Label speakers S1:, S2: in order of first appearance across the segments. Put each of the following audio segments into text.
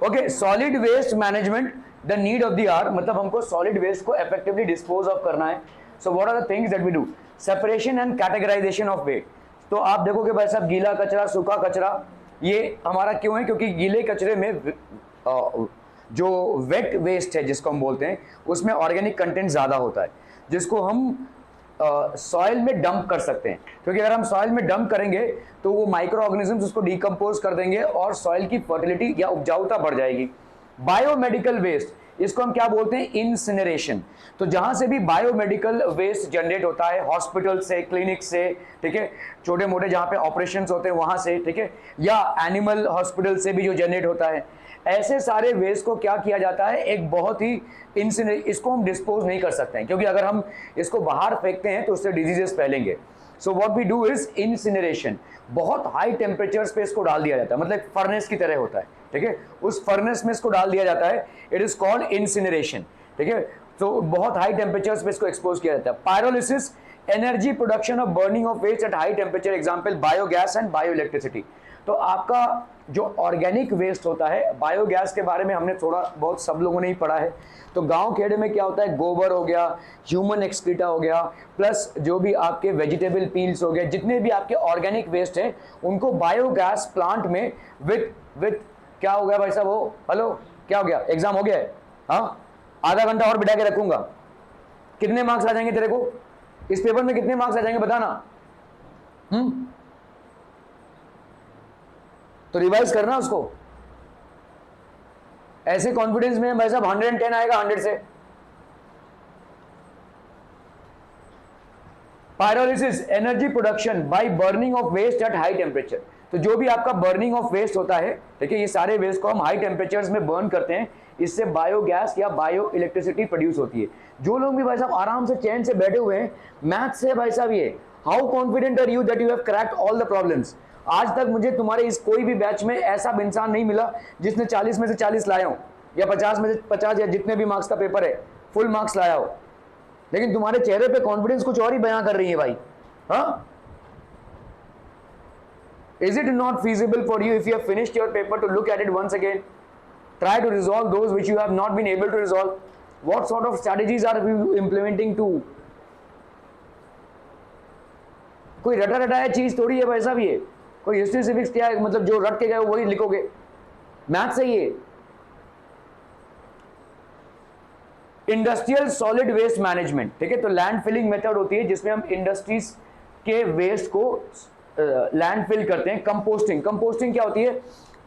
S1: Okay, solid waste management the need of the hour, मतलब हमको solid waste को effectively dispose of करना है. So what are the things that we do? Separation and categorization of waste. तो आप देखोगे भाई साहब, गीला कचरा, सूखा कचरा, ये हमारा क्यों है? क्योंकि गीले कचरे में जो वेट वेस्ट है जिसको हम बोलते हैं, उसमें ऑर्गेनिक कंटेंट ज़्यादा होता है, जिसको हम सॉइल में डंप कर सकते हैं. क्योंकि अगर हम सॉइल में डंप करेंगे तो वो माइक्रो ऑर्गेनिजम्स उसको डिकम्पोज कर देंगे और सॉइल की फर्टिलिटी या उपजाऊता बढ़ जाएगी. बायोमेडिकल वेस्ट, इसको हम क्या बोलते हैं? इंसिनरेशन. तो जहां से भी बायोमेडिकल वेस्ट जनरेट होता है, हॉस्पिटल से, क्लिनिक से, ठीक है, छोटे मोटे जहां पे ऑपरेशंस होते हैं वहां से, ठीक है, या एनिमल हॉस्पिटल से भी जो जनरेट होता है, ऐसे सारे वेस्ट को क्या किया जाता है? एक बहुत ही इसको हम डिस्पोज नहीं कर सकते हैं, क्योंकि अगर हम इसको बाहर फेंकते हैं तो उससे डिजीजेस फैलेंगे. So what we do is incineration. बहुत हाई टेम्परेचर्स पे इसको डाल दिया जाता है, मतलब फर्नेस की तरह होता है, ठीक है, उस फर्नेस में इसको डाल दिया जाता है. इट इज कॉल्ड इंसिनरेशन, ठीक है. तो बहुत हाई टेम्परेचर्स पे इसको एक्सपोज किया जाता है. Pyrolysis, energy production of burning of waste at high temperature, example biogas and bio electricity. तो आपका जो ऑर्गेनिक वेस्ट होता है, बायोगैस के बारे में हमने थोड़ा बहुत सब लोगों ने ही पढ़ा है. तो गांव खेड़े में क्या होता है? गोबर हो गया, ह्यूमन एक्सक्रीटा हो गया, प्लस जो भी आपके वेजिटेबल पील्स हो गए, जितने भी आपके ऑर्गेनिक वेस्ट हैं, उनको बायोगैस प्लांट में विथ क्या हो गया भाई साहब? वो हेलो, क्या हो गया? एग्जाम हो गया है? हाँ, आधा घंटा और बिठा के रखूंगा. कितने मार्क्स आ जाएंगे तेरे को इस पेपर में? कितने मार्क्स आ जाएंगे बताना? तो रिवाइज करना उसको. ऐसे कॉन्फिडेंस में भाई साहब 110 आएगा 100 से. Pyrolysis, energy production by burning of waste at high temperature. तो जो भी आपका बर्निंग ऑफ वेस्ट होता है, ठीक है, ये सारे वेस्ट को हम हाई टेम्परेचर्स में बर्न करते हैं, इससे बायोगैस या बायो इलेक्ट्रिसिटी प्रोड्यूस होती है. जो लोग भी भाई साहब आराम से चैन से बैठे हुए हैं, मैथ से भाई साहब, ये how confident are you that you have cracked all the problems? आज तक मुझे तुम्हारे इस कोई भी बैच में ऐसा इंसान नहीं मिला जिसने 40 में से 40 लाया हो, या 50 में से 50, या जितने भी मार्क्स का पेपर है फुल मार्क्स लाया हो. लेकिन तुम्हारे चेहरे पे कॉन्फिडेंस कुछ और ही बयां कर रही है भाई. हाँ, is it not feasible for you, if you have finished your paper, to look at it once again, try to resolve those which you have not been able to resolve? What sort of strategies are you implementing to? कोई रटा रटाया चीज थोड़ी है भाई साहब ये. कोई history civics क्या है, मतलब जो रट के गए वही लिखोगे. मैथ से ये इंडस्ट्रियल सॉलिड वेस्ट मैनेजमेंट, ठीक है. तो लैंड फिलिंग मेथड होती है जिसमें हम इंडस्ट्रीज के वेस्ट को लैंडफिल करते हैं. कंपोस्टिंग, कंपोस्टिंग क्या होती है?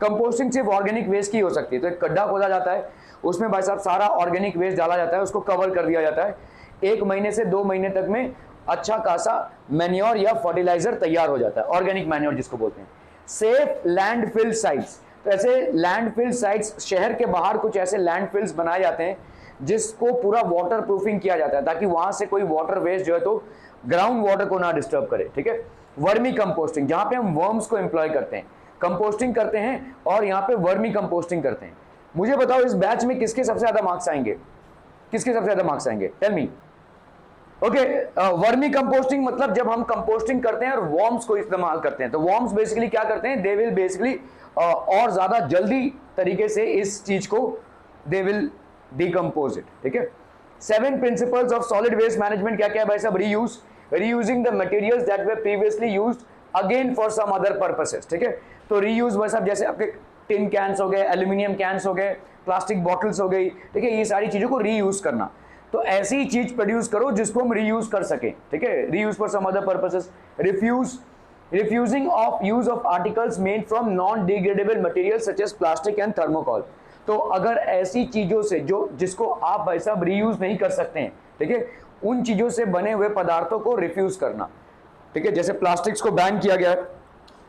S1: कंपोस्टिंग सिर्फ ऑर्गेनिक वेस्ट की हो सकती है. तो एक गड्ढा खोदा जाता है, उसमें भाई साहब सारा ऑर्गेनिक वेस्ट डाला जाता है, उसको कवर कर दिया जाता है. 1 महीने से 2 महीने तक में अच्छा खासा मैन्योर या फर्टिलाइजर तैयार हो जाता है, ऑर्गेनिक मैन्योर जिसको बोलते हैं. सेफ लैंडफिल साइट्स, तो ऐसे लैंडफिल साइट्स, शहर के बाहर कुछ ऐसे लैंडफिल्स बनाए जाते हैं जिसको पूरा वाटर प्रूफिंग किया जाता है, ताकि वहां से कोई वाटर वेस्ट जो है तो ग्राउंड वाटर को ना डिस्टर्ब करे, ठीक है. वर्मी कंपोस्टिंग, जहां पे हम वर्म्स को एम्प्लॉय करते हैं, कंपोस्टिंग करते हैं और यहाँ पे वर्मी कंपोस्टिंग करते हैं. मुझे बताओ इस बैच में किसके सबसे ज्यादा मार्क्स आएंगे? किसके सबसे ज्यादा मार्क्स आएंगे? Tell me. Okay, vermi composting मतलब जब हम कंपोस्टिंग करते हैं और वर्म्स को इस्तेमाल करते हैं. तो वर्म्स बेसिकली क्या करते हैं? दे विल बेसिकली और ज्यादा जल्दी तरीके से इस चीज को दे विल डिकम्पोज इट, ठीक है. 7 principles of solid waste management क्या क्या है भाई साहब? Reuse, reusing the materials that were previously used again for some other purposes, ठीक है. तो रीयूज भाई साहब जैसे आपके टिन कैंस हो गए, एल्यूमिनियम कैंस हो गए, प्लास्टिक बॉटल्स हो गई, ठीक है, ये सारी चीजों को रीयूज करना. तो ऐसी चीज प्रोड्यूस करो जिसको हम रीयूज कर सके, ठीक है. Reuse for some other purposes. Refusing of use of articles made from non degradable material such as plastic and thermocol. तो अगर ऐसी चीजों से जो जिसको आप भाई साहब रीयूज नहीं कर सकते हैं, ठीक है, उन चीजों से बने हुए पदार्थों को रिफ्यूज करना, ठीक है. जैसे प्लास्टिक्स को बैन किया गया है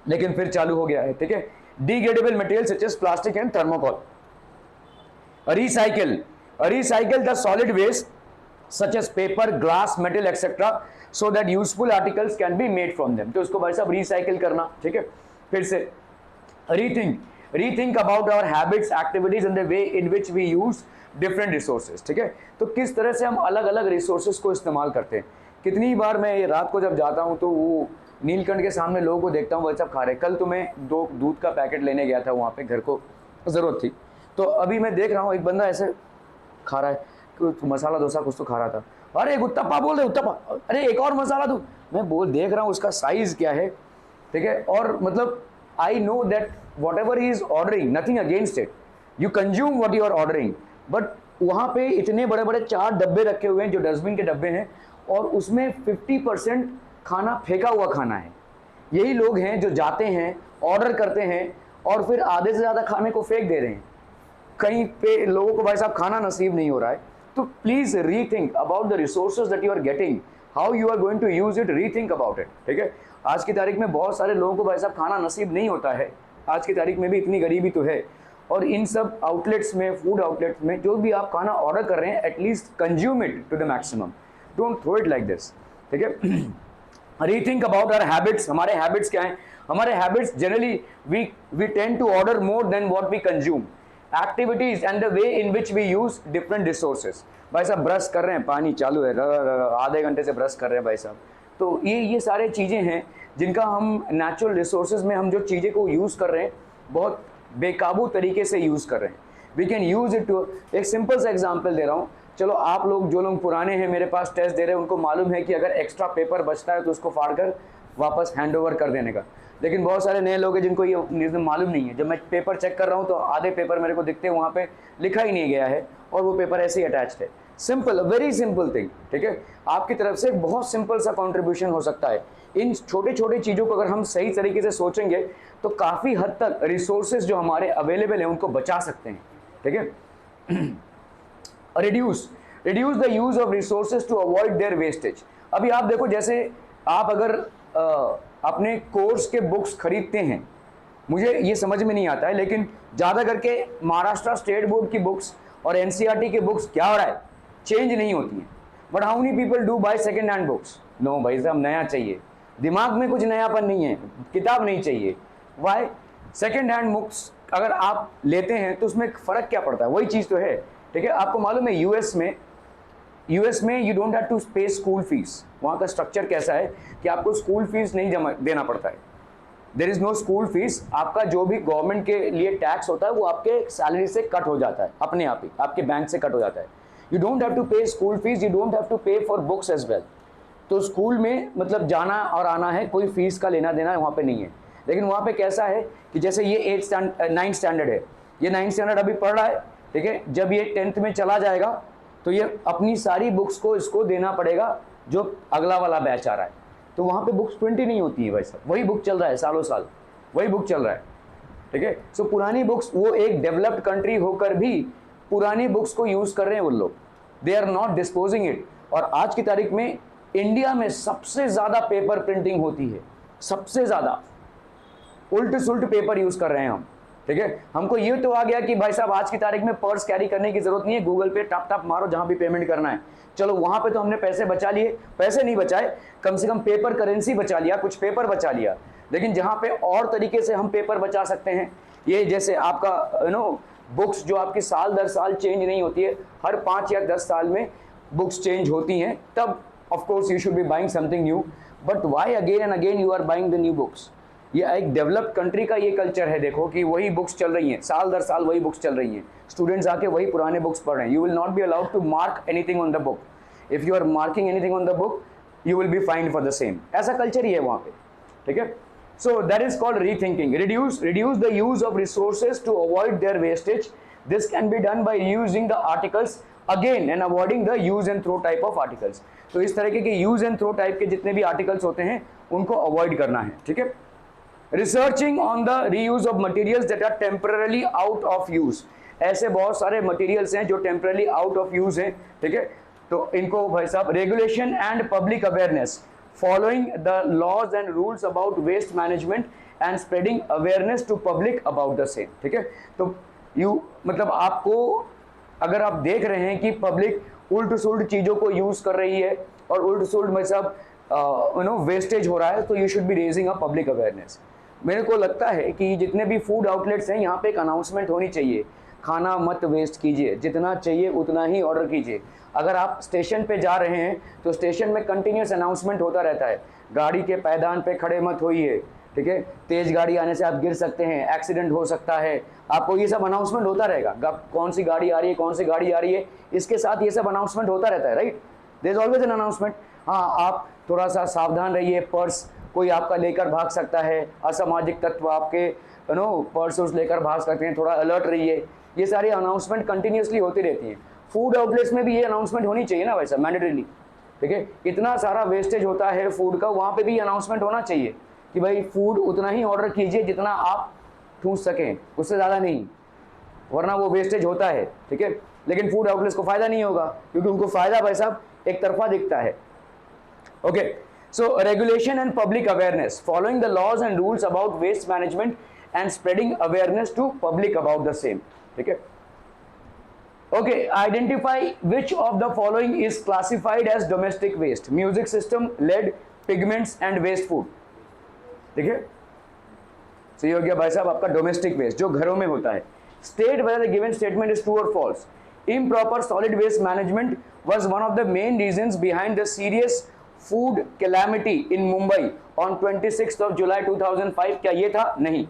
S1: लेकिन फिर चालू हो गया है, ठीक है. Degradable material such as plastic and thermocol. Recycle the solid waste such as paper, glass, metal etcetera so that useful articles can be made from them. तो उसको भाई साहब रिसाइकिल करना, ठीक है. फिर से rethink about our habits, activities and the way in which we use different resources, ठीक है. तो किस तरह से हम अलग अलग रिसोर्सेज को इस्तेमाल करते हैं. कितनी बार मैं रात को जब जाता हूं तो वो नीलकंठ के सामने लोगों को देखता हूं वो सब खा रहे. कल तो मैं 2 दूध का पैकेट लेने गया था, वहां पे घर को जरूरत थी, तो अभी मैं देख रहा हूँ एक बंदा ऐसे खा रहा है, कुछ मसाला डोसा कुछ तो खा रहा था, अरे एक उत्तपा बोल रहे उत्तपा, अरे एक और मसाला दो। मैं देख रहा हूँ उसका साइज क्या है, ठीक है। और मतलब I know that whatever he is ordering, nothing against it, you consume what you are ordering, but वहाँ पे इतने बड़े बड़े 4 डब्बे रखे हुए हैं जो डस्टबिन के डब्बे हैं, और उसमें 50% खाना फेंका हुआ खाना है। यही लोग हैं जो जाते हैं, ऑर्डर करते हैं और फिर आधे से ज़्यादा खाने को फेंक दे रहे हैं। कहीं पे लोगों को भाई साहब खाना नसीब नहीं हो रहा है। तो please rethink about the resources that you are getting, how you are going to use it, rethink about it, ठीक है। आज की तारीख में बहुत सारे लोगों को भाई साहब खाना नसीब नहीं होता है, आज की तारीख में भी इतनी गरीबी तो है। और इन सब आउटलेट्स में, फूड आउटलेट्स में जो भी आप खाना ऑर्डर कर रहे हैं, at least consume it to the maximum, don't throw it like this, ठीक है। रीथिंक अबाउट आवर हैबिट्स, हमारे हैबिट्स क्या हैं? हमारे habits generally we tend to order more than what we consume, activities and the way in which we use different resources. भाई साहब brush कर रहे हैं, पानी चालू है, आधे घंटे से ब्रश कर रहे हैं भाई साहब। तो ये सारे चीज़ें हैं जिनका हम नेचुरल रिसोर्सेज में हम जो चीज़ें को यूज़ कर रहे हैं बहुत बेकाबू तरीके से यूज़ कर रहे हैं। We can use it to, एक सिंपल सा एग्जांपल दे रहा हूँ। चलो आप लोग, जो लोग पुराने हैं मेरे पास टेस्ट दे रहे हैं, उनको मालूम है कि अगर एक्स्ट्रा पेपर बचता है तो उसको फाड़ कर वापस हैंड ओवर कर देने का। लेकिन बहुत सारे नए लोग हैं जिनको ये मालूम नहीं है। जब मैं पेपर चेक कर रहा हूँ तो आधे पेपर मेरे को दिखते हैं वहाँ पे लिखा ही नहीं गया है और वो पेपर ऐसे ही अटैच्ड है। सिंपल, वेरी सिंपल थिंग, ठीक है। आपकी तरफ से बहुत सिंपल सा कंट्रीब्यूशन हो सकता है। इन छोटे छोटे चीज़ों को अगर हम सही तरीके से सोचेंगे तो काफ़ी हद तक रिसोर्सेज जो हमारे अवेलेबल हैं उनको बचा सकते हैं, ठीक है। Reduce the use of resources to avoid their wastage. अभी आप देखो, जैसे आप अगर अपने कोर्स के बुक्स खरीदते हैं, मुझे ये समझ में नहीं आता है, लेकिन ज़्यादा करके महाराष्ट्र स्टेट बोर्ड की बुक्स और एनसीईआरटी की बुक्स क्या हो रहा है, चेंज नहीं होती हैं। But how many people do buy second hand books? No भाई साहब, नया चाहिए, दिमाग में कुछ नयापन नहीं है, किताब नहीं चाहिए। वाई? सेकेंड हैंड बुक्स अगर आप लेते हैं तो उसमें फ़र्क क्या पड़ता है? वही चीज़ तो है, ठीक है। आपको मालूम है यूएस में you don't have to pay school fees. वहाँ का स्ट्रक्चर कैसा है कि आपको स्कूल फीस नहीं जमा देना पड़ता है। There is no school fees. आपका जो भी गवर्नमेंट के लिए टैक्स होता है वो आपके सैलरी से कट हो जाता है, अपने आप ही आपके बैंक से कट हो जाता है। You don't have to pay school fees, you don't have to pay for books as well. तो स्कूल में मतलब जाना और आना है, कोई फीस का लेना देना वहाँ पे नहीं है। लेकिन वहाँ पे कैसा है कि जैसे ये 9th स्टैंडर्ड है, ये 9th स्टैंडर्ड अभी पढ़ रहा है, ठीक है। जब ये 10th में चला जाएगा तो ये अपनी सारी बुक्स को इसको देना पड़ेगा जो अगला वाला बैच आ रहा है। तो वहाँ पे बुक्स प्रिंट ही नहीं होती है भाई साहब, वही बुक चल रहा है, सालों साल वही बुक चल रहा है, ठीक है। सो पुरानी बुक्स, वो एक डेवलप्ड कंट्री होकर भी पुरानी बुक्स को यूज़ कर रहे हैं वो लोग, they are not disposing it. और आज की तारीख में इंडिया में सबसे ज़्यादा पेपर प्रिंटिंग होती है, सबसे ज़्यादा उल्ट सुल्ट पेपर यूज़ कर रहे हैं हम, ठीक है। हमको ये तो आ गया कि भाई साहब आज की तारीख में पर्स कैरी करने की जरूरत नहीं है, गूगल पे टप टप मारो जहाँ भी पेमेंट करना है। चलो वहाँ पे तो हमने पैसे बचा लिए, पैसे नहीं बचाए, कम से कम पेपर करेंसी बचा लिया, कुछ पेपर बचा लिया। लेकिन जहाँ पे और तरीके से हम पेपर बचा सकते हैं, ये जैसे आपका बुक्स जो आपकी साल दर साल चेंज नहीं होती है, हर 5 या 10 साल में बुक्स चेंज होती हैं, तब of course you should be buying something new. But why again and again you are buying the new books? ये एक डेवलप्ड कंट्री का ये कल्चर है, देखो कि वही बुक्स चल रही हैं, साल दर साल वही बुक्स चल रही हैं, स्टूडेंट्स आके वही पुराने बुक्स पढ़ रहे हैं। You will not be allowed to mark anything on the book. If you are marking anything on the book you will be fined for the same. ऐसा कल्चर ही है वहाँ पे, ठीक है। So that is called rethinking. Reduce the use of resources to avoid their wastage. This can be done by using the articles again and avoiding the use and throw type of articles. तो इस तरीके के use and throw type के जितने भी articles होते हैं उनको अवॉइड करना है, ठीक है। Researching on the reuse of materials that are temporary out of use. ऐसे बहुत सारे मटेरियल्स हैं जो टेम्पररी आउट ऑफ यूज हैं, ठीक है। तो इनको भाई साहब, regulation and public awareness, following the laws and rules about waste management and spreading awareness to public about the same, ठीक है। तो मतलब आपको, अगर आप देख रहे हैं कि पब्लिक उल्ट सुल्ट चीज़ों को यूज़ कर रही है और उल्ट सुल्ट में सब वेस्टेज हो रहा है, तो you should B raising a public awareness. मेरे को लगता है कि जितने भी फूड आउटलेट्स हैं यहाँ पे एक अनाउंसमेंट होनी चाहिए, खाना मत वेस्ट कीजिए, जितना चाहिए उतना ही ऑर्डर कीजिए। अगर आप स्टेशन पे जा रहे हैं तो स्टेशन में कंटिन्यूस अनाउंसमेंट होता रहता है, गाड़ी के पैदान पे खड़े मत होइए, ठीक है, तेज गाड़ी आने से आप गिर सकते हैं, एक्सीडेंट हो सकता है, आपको ये सब अनाउंसमेंट होता रहेगा, कौन सी गाड़ी आ रही है, कौन सी गाड़ी आ रही है, इसके साथ ये सब अनाउंसमेंट होता रहता है, right, there is always an announcement. हाँ, आप थोड़ा सा सावधान रहिए, पर्स कोई आपका लेकर भाग सकता है, असामाजिक तत्व आपके पर्स लेकर भाग सकते हैं, थोड़ा अलर्ट रहिए, ये सारी अनाउंसमेंट कंटिन्यूसली होती रहती हैं। फूड आउटलेट्स में भी ये अनाउंसमेंट होनी चाहिए ना वैसा, मैंडेटरीली, ठीक है, इतना सारा वेस्टेज होता है फूड का, वहाँ पे भी अनाउंसमेंट होना चाहिए कि भाई फूड उतना ही ऑर्डर कीजिए जितना आप ठूस सकें, उससे ज़्यादा नहीं, वरना वो वेस्टेज होता है, ठीक है। लेकिन फूड आउटलेट्स को फायदा नहीं होगा, क्योंकि उनको फायदा भाई साहब एक तरफा दिखता है। Okay, so regulation and public awareness, following the laws and rules about waste management and spreading awareness to public about the same, ठीक है। Okay, identify which of the following is classified as domestic waste: music system, lead, pigments and waste food, ठीक है। So ये हो गया भाई साहब आपका डोमेस्टिक वेस्ट, जो घरों में होता है। State whether the given statement is true or false. Improper solid waste management was one of the main reasons behind the serious food calamity in Mumbai on 26th of July 2005. क्या ये था? नहीं।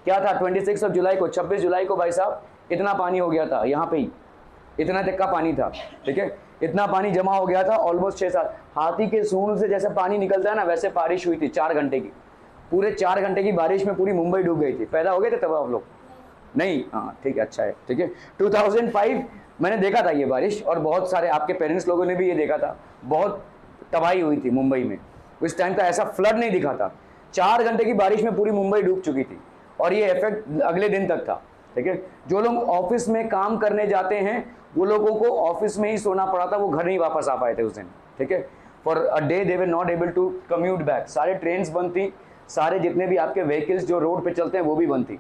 S1: क्या था? 26 of July को, 26 जुलाई को भाई साहब इतना पानी हो गया था, यहाँ पे ही इतना तक का पानी था, ठीक है, इतना पानी जमा हो गया था, ऑलमोस्ट 6-7 हाथी के सूंड से जैसे पानी निकलता है ना, वैसे बारिश हुई थी 4 घंटे की, पूरे 4 घंटे की बारिश में पूरी मुंबई डूब गई थी। पैदा हो गए थे तब आप लोग? नहीं, हाँ ठीक है, अच्छा है, ठीक है। 2005 मैंने देखा था ये बारिश, और बहुत सारे आपके पेरेंट्स लोगों ने भी ये देखा था, बहुत तबाही हुई थी मुंबई में, उस टाइम का ऐसा फ्लड नहीं दिखा था। 4 घंटे की बारिश में पूरी मुंबई डूब चुकी थी, और ये इफेक्ट अगले दिन तक था, ठीक है। जो लोग ऑफिस में काम करने जाते हैं वो लोगों को ऑफिस में ही सोना पड़ा था, वो घर नहीं वापस आ पाए थे उस दिन, ठीक है। For a day they were not able to commute back, सारे ट्रेन्स बंद थी, सारे जितने भी आपके व्हीकल्स जो रोड पे चलते हैं वो भी बंद थी,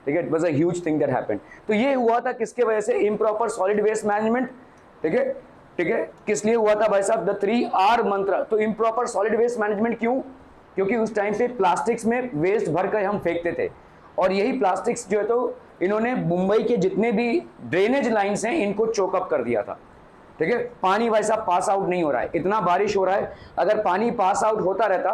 S1: ठीक है। It was a huge thing that happened. तो ये हुआ था किसके वजह से? इम्प्रॉपर सॉलिड वेस्ट मैनेजमेंट, ठीक है, ठीक है। किस लिए हुआ था भाई साहब? द 3R मंत्र। तो इम्प्रॉपर सॉलिड वेस्ट मैनेजमेंट क्यों? क्योंकि उस टाइम पे प्लास्टिक्स में वेस्ट भर कर हम फेंकते थे, और यही प्लास्टिक्स जो है तो इन्होंने मुंबई के जितने भी ड्रेनेज लाइंस हैं इनको चोकअप कर दिया था, ठीक है। पानी वैसा पास आउट नहीं हो रहा है, इतना बारिश हो रहा है, अगर पानी पास आउट होता रहता,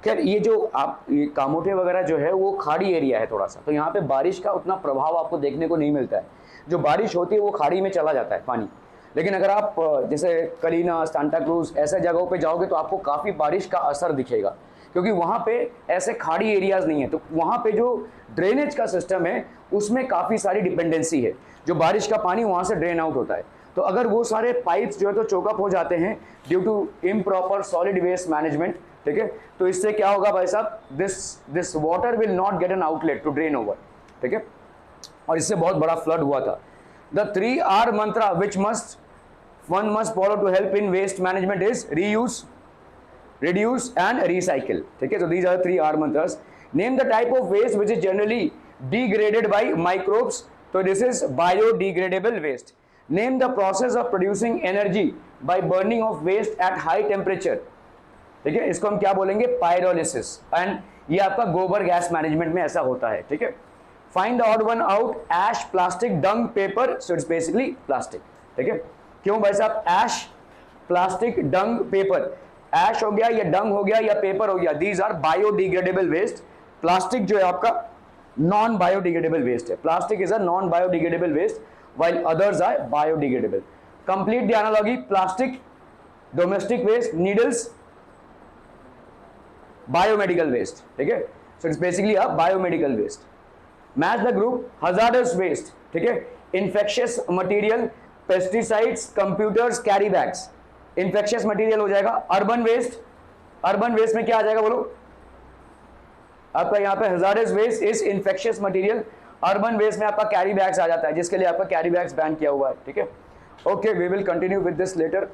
S1: खैर ये जो आप ये कामोठे वगैरह जो है वो खाड़ी एरिया है थोड़ा सा, तो यहाँ पे बारिश का उतना प्रभाव आपको देखने को नहीं मिलता है, जो बारिश होती है वो खाड़ी में चला जाता है पानी। लेकिन अगर आप जैसे कलीना, सांता क्रूज ऐसे जगहों पे जाओगे तो आपको काफ़ी बारिश का असर दिखेगा, क्योंकि वहाँ पे ऐसे खाड़ी एरियाज नहीं है, तो वहाँ पे जो ड्रेनेज का सिस्टम है उसमें काफ़ी सारी डिपेंडेंसी है, जो बारिश का पानी वहाँ से ड्रेन आउट होता है। तो अगर वो सारे पाइप्स जो है तो चोकअप हो जाते हैं due to improper solid waste management, ठीक है, तो इससे क्या होगा भाई साहब? This water will not get an outlet to drain over, ठीक है, और इससे बहुत बड़ा फ्लड हुआ था। The 3R mantra which one must follow to help in waste management is reuse, reduce and recycle, ठीक है। So these are the 3R mantras. Name the type of waste which is generally degraded by microbes. So this is biodegradable waste. Name the process of producing energy by burning of waste at high temperature, ठीक है, इसको हम क्या बोलेंगे? Pyrolysis. And ये आपका गोबर gas management में ऐसा होता है, ठीक है। Find the odd one out, ash, plastic, dung, paper. So it's basically plastic, ठीक है। क्यों भाई साहब? एश, प्लास्टिक, डंग, पेपर। एश हो गया या डंग हो गया या पेपर हो गया, these are biodegradable waste. Plastic जो है आपका नॉन बायोडिग्रेडेबल वेस्ट है, plastic is a non biodegradable waste while others are biodegradable. Complete the analogy, plastic domestic waste, needles biomedical waste, ठीक है। So it's basically a biomedical waste. Match the group, hazardous waste, ठीक है, infectious material, pesticides, computers, carry bags. Infectious material हो जाएगा। Urban waste, urban waste में क्या आ जाएगा बोलो? आपका यहाँ पे hazardous waste is infectious material. Urban waste में आपका कैरी बैग्स आ जाता है, जिसके लिए आपका कैरी बैग्स बैन किया हुआ है, ठीक है। Okay, we will continue with this letter.